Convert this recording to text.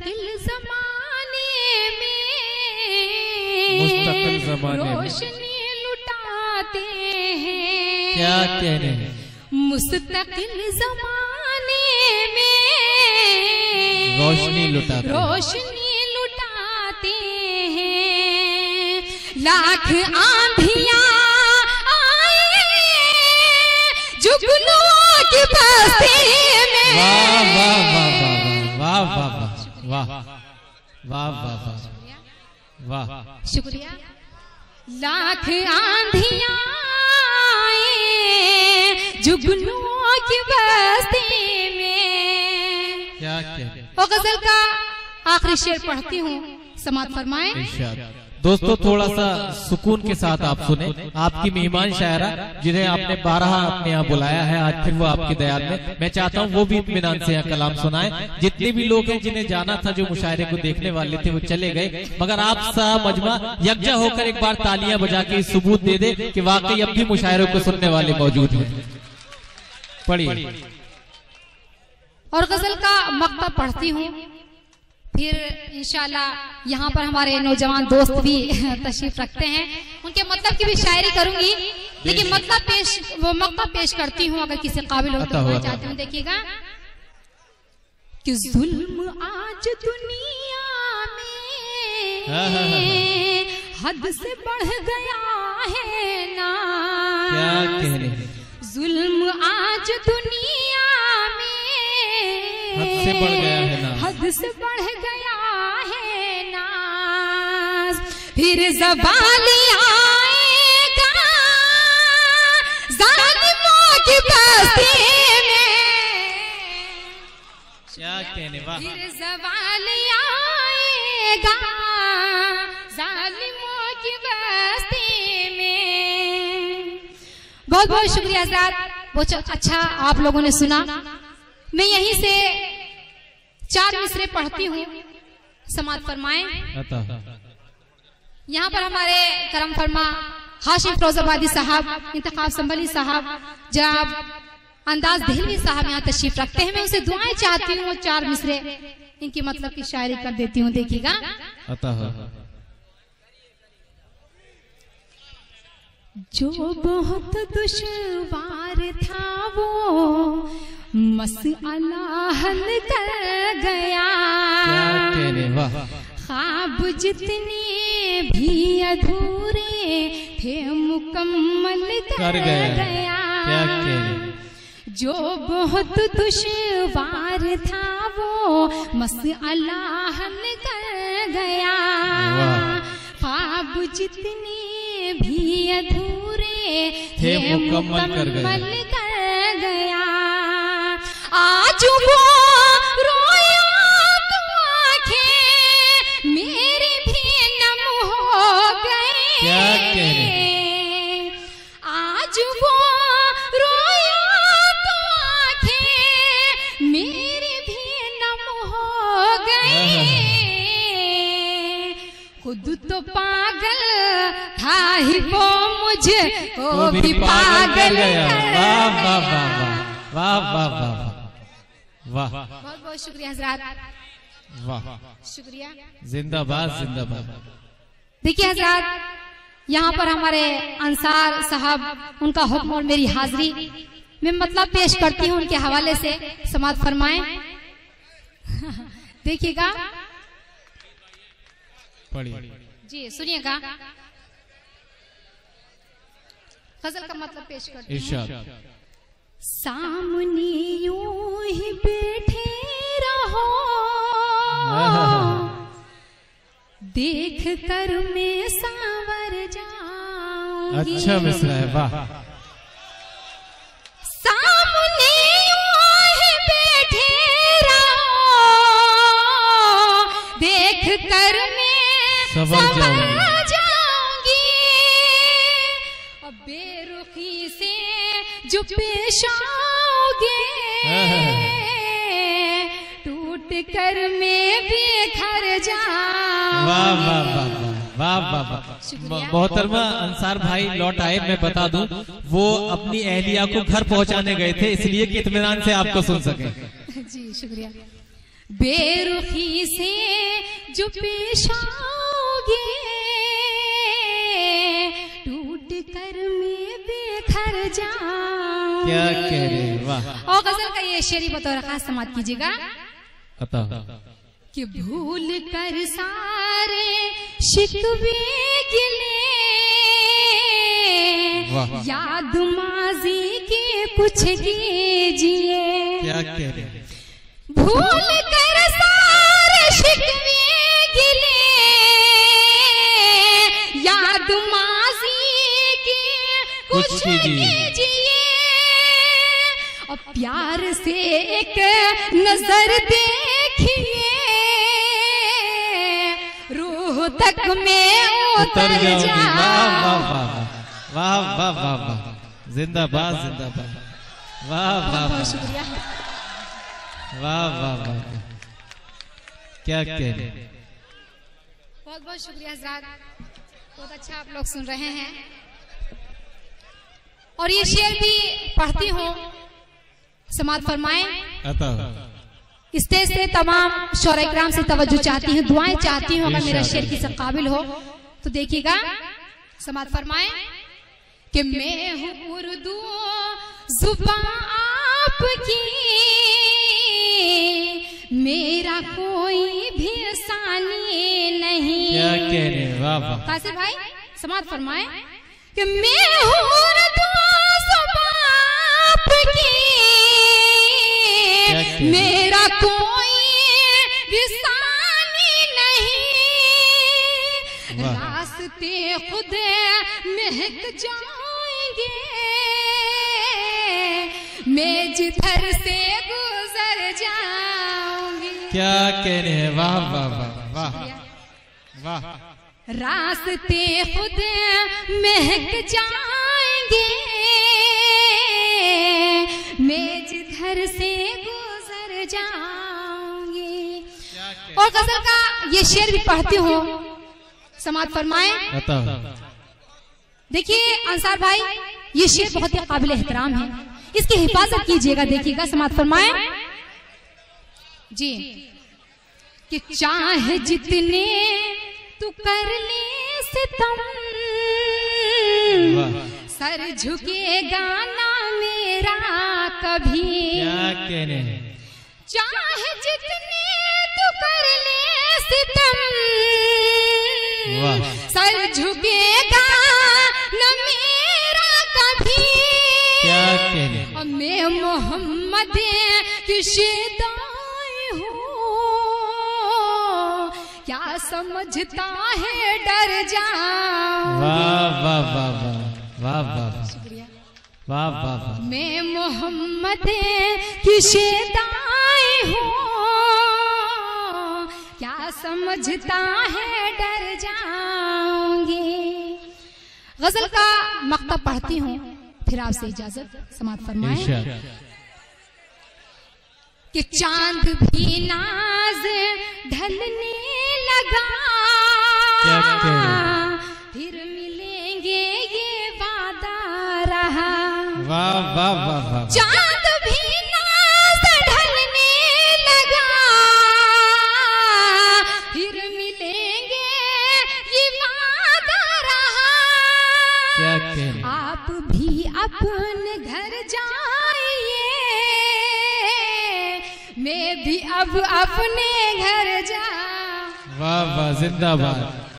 मुस्तकिल जमाने में रोशनी लुटाते हैं। क्या कह रहे हैं? मुस्तकिल जमाने में रोशनी लुटाते हैं। लाख आंधियां आए जुगनू की बस्ती में। वाह वाह वाह वाह वाह वाह वाह वाह वाह वाह, शुक्रिया। लाख आंधियां आए जुगनुओं की बस्ती में। क्या क्या। और गजल का आखिरी शेर पढ़ती हूँ, समात फरमाएं। दोस्तों थोड़ा सा सुकून के साथ आप सुने। आपकी मेहमान शायरा जिन्हें आपने 12 अपने यहाँ बुलाया है, आज फिर वो आपकी दया में, मैं चाहता हूँ वो भी इत्मीनान से यहाँ कलाम सुनाए। जितने भी लोग हैं जिन्हें जाना था, जो मुशायरे को देखने वाले थे, वो चले गए, मगर आप सा मजमा यकजा होकर एक बार तालियां बजा के सबूत दे दे कि वाकई अब भी मुशायरों को सुनने वाले मौजूद हैं। पढ़िए। और गजल का मक्ता पढ़ती हूँ, फिर इंशाल्लाह यहाँ पर हमारे नौजवान दोस्त भी तशरीफ रखते हैं, उनके मतलब की भी शायरी करूंगी, लेकिन वो मक्ता पेश करती हूँ, अगर किसी काबिल हो तो मैं चाहती हूँ। देखिएगा कि जुल्म आज दुनिया में हद से बढ़ गया है ना। क्या कह रहे हैं? जुल्म आज दुनिया में हद से बढ़ गया है ना। हद से बढ़ गया है नाज, फिर ज़वाली आएगा ज़ालिमों की बस्ती में। क्या कहने वाह। फिर ज़वाली आएगा ज़ालिमों की बस्ती में। बहुत बहुत शुक्रिया हज़रात, बहुत अच्छा आप लोगों ने सुना। मैं यहीं से 4 मिसरे पढ़ती हूँ, समात फरमाएं। यहाँ पर हमारे करम फरमा हाशिम फिरोजाबादी साहब, इंतखाब संभली साहब, जनाब अंदाज दिलवी साहब यहाँ तशरीफ रखते हैं। मैं उनसे दुआएं चाहती हूँ, 4 मिसरे इनकी मतलब की शायरी कर देती हूँ। देखिएगा। जो बहुत दुश्वार था वो मसला हल कर गया। ख्वाब जितने भी अधूरे थे मुकम्मल कर गया। जो बहुत दुश्वार था वो मसला हल कर गया। ख्वाब जितने भी अधूरे थे मुकम्मल कर गया। आज वो रोया तो आंखें मेरी भी नम हो गई। आज वो रोया तो आंखें मेरी भी नम हो गई। खुद तो पागल था ही वो मुझे वो भी पागल कर गया। वाह वाह वाह वाह। बहुत बहुत शुक्रिया हजरात, वाह शुक्रिया, जिंदाबाद जिंदाबाद। देखिए हजरात, यहाँ पर हमारे अंसार साहब, उनका हुक्म और मेरी हाजिरी, मैं मतलब पेश करती हूँ उनके हवाले से, समात फरमाएं। देखिएगा जी, सुनिएगा। गजल का मतलब पेश करती हूँ। सामने यूं ही बैठे रहो, देख कर मैं सांवर जाऊंगी। अच्छा मिसरा है, वाह। सामने यूं ही बैठे रहो, देख कर मैं सांवर जाऊंगी। अब बेरुखी से जो पेश आओगे, टूट कर मैं बिखर जाऊंगी। वाह वाह वाह वाह वाह वाह। मोहतरमा अंसार भाई लौट आए। मैं बता दूं, वो अपनी अहलिया को घर पहुंचाने गए थे, इसलिए कि इत्मीनान से आपको सुन सके। जी शुक्रिया। बेरुखी से जो पेश आओगे, टूट कर मैं बेखर जाऊंगी। क्या कह रहे हैं, वाह। और गजल का ये शेरी बतौर खास समाप्त कीजिएगा कि भूल कर सारे शिकवे गिले, याद माजी के कुछ कीजिए। क्या कह रहे हैं, भूल कर सारे शिकवे गिले, याद माजी के कुछ कीजिए। और प्यार से एक नजर देखिए, रूह तक में उतर जाऊंगी। वाह वाह वाह वाह वाह, जिंदाबाद जिंदाबाद, वाह वाह वाह, शुक्रिया, वाह वाह वाह, क्या कह रहे हैं, बहुत बहुत शुक्रिया हज़रात, बहुत अच्छा आप लोग सुन रहे हैं। और ये शेर भी पढ़ती हूँ, समाअत फरमाएं। स्टेज से तमाम शौरा इकराम से तवज्जो चाहती हूँ, दुआएं चाहती हूँ, अगर मेरा शेर किसी काबिल हो तो देखिएगा। समाअत फरमाएं कि मैं हूँ उर्दू जुबान आपकी, मेरा कोई भी सानी नहीं। क्या कह रहे हैं, वाह वाह। कासिर भाई समाअत फरमाएं कि मैं हूँ उर्दू जुबान आपकी, मेरा कोई भी सानी नहीं। रास्ते खुद महक जाएंगे, मैं जिधर से गुजर जाऊंगी। क्या कह रहे हैं, वाह वाह वाह वाह वाह। रास्ते खुद महक जाएंगे, मैं जिधर से गुजर जाऊंगी। और गजल का ये शेर भी पढ़ती हूँ, समाअत फरमाएं। देखिए अंसार भाई, ये शेर बहुत ही काबिल एहतराम है, इसकी हिफाजत कीजिएगा। देखिएगा, समाअत फरमाएं जी कि चाहे जितने तू कर ले सितम, सर झुकेगा ना मेरा कभी। क्या कह रहे हैं, चाहे जितने तू कर ले सितम, सर झुकेगा न मेरा कभी। क्या कह रहे हैं, और मैं मोहम्मद की शिदाई हूँ, क्या समझता है डर जाऊं। वाह वाह वाह वाह वाह वाह, शुक्रिया, वाह वाह वाह। मैं मोहम्मद की शिदाई हूँ, क्या समझता है डर जाऊंगी। गजल का मक्ता पढ़ती हूँ, फिर आपसे इजाजत। समाअत फरमाएं कि चांद भी नाज ढलने लगा, फिर मिलेंगे ये वादा रहा। वाह वाह वाह वाह। चांद भी नाज ढलने लगा, फिर मिलेंगे ये वादा रहा। क्या कह रहे, आप भी अपने घर जाइए, मैं भी अब अपने घर जा। वाह वाह, जिंदाबाद।